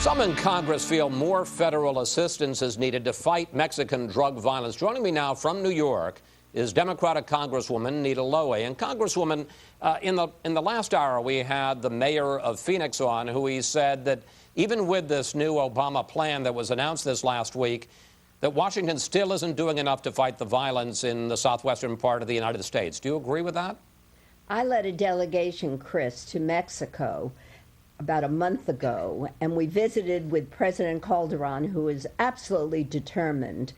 Some in Congress feel more federal assistance is needed to fight Mexican drug violence. Joining me now from New York is Democratic Congresswoman Nita Lowey. And Congresswoman, in the last hour, we had the mayor of Phoenix on, who he said that even with this new Obama plan that was announced this last week, that Washington still isn't doing enough to fight the violence in the southwestern part of the United States. Do you agree with that? I led a delegation, Chris, to Mexico about a month ago, and we visited with President Calderon, who is absolutely determined.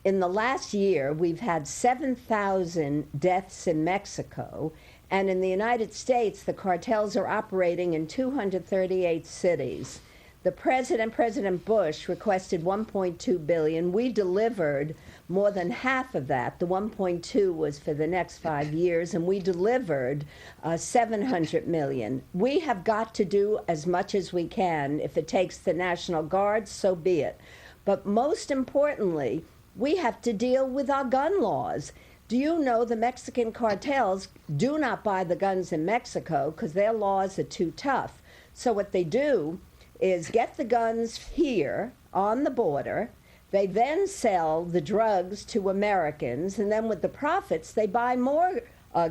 In the last year, we've had 7,000 deaths in Mexico, and in the United States, the cartels are operating in 238 cities. The President Bush, requested $1.2 billion. We delivered more than half of that. The $1.2 was for the next 5 years, and we delivered $700 million. We have got to do as much as we can. If it takes the National Guard, so be it. But most importantly, we have to deal with our gun laws. Do you know the Mexican cartels do not buy the guns in Mexico because their laws are too tough? So what they do is get the guns here on the border. They then sell the drugs to Americans, and then with the profits, they buy more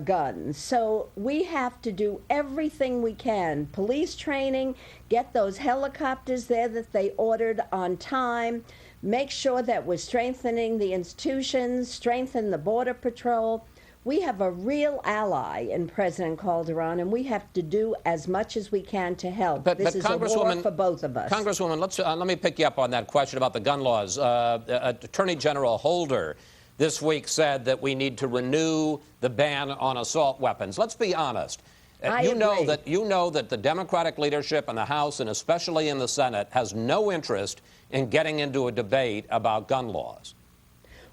guns. So we have to do everything we can. Police training, get those helicopters there that they ordered on time, make sure that we're strengthening the institutions, strengthen the Border Patrol. We have a real ally in President Calderon, and we have to do as much as we can to help. This is a war for both of us. Congresswoman, let me pick you up on that question about the gun laws. Attorney General Holder this week said that we need to renew the ban on assault weapons. Let's be honest. You know that the Democratic leadership in the House, and especially in the Senate, has no interest in getting into a debate about gun laws.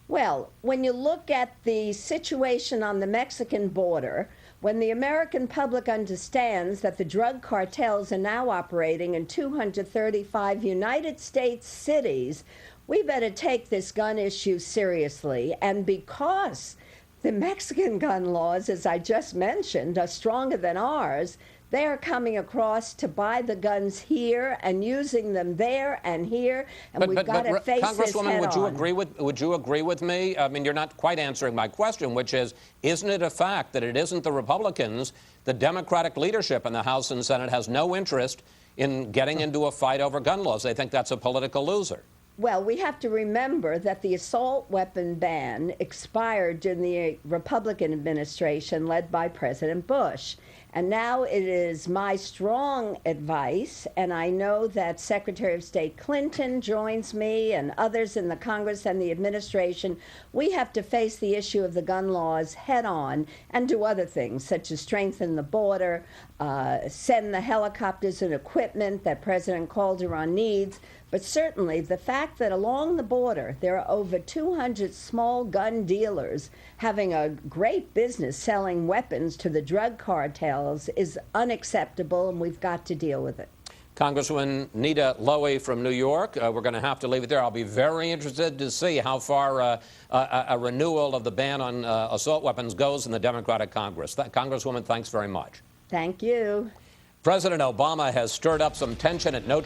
Well, when you look at the situation on the Mexican border, when the American public understands that the drug cartels are now operating in 235 United States cities, we better take this gun issue seriously. And because the Mexican gun laws, as I just mentioned, are stronger than ours, they are coming across to buy the guns here and using them there and here, and we've got to face this head on. Congresswoman, would you agree with me? I mean, you're not quite answering my question, which is, isn't it a fact that it isn't the Republicans, the Democratic leadership in the House and Senate has no interest in getting into a fight over gun laws? They think that's a political loser. Well, we have to remember that the assault weapon ban expired during the Republican administration led by President Bush. And now it is my strong advice, and I know that Secretary of State Clinton joins me and others in the Congress and the administration. We have to face the issue of the gun laws head on and do other things, such as strengthen the border, send the helicopters and equipment that President Calderon needs. But certainly the fact that along the border there are over 200 small gun dealers having a great business selling weapons to the drug cartels is unacceptable, and we've got to deal with it. Congresswoman Nita Lowey from New York, we're going to have to leave it there. I'll be very interested to see how far a renewal of the ban on assault weapons goes in the Democratic Congress. Congresswoman, thanks very much. Thank you. President Obama has stirred up some tension at Notre Dame.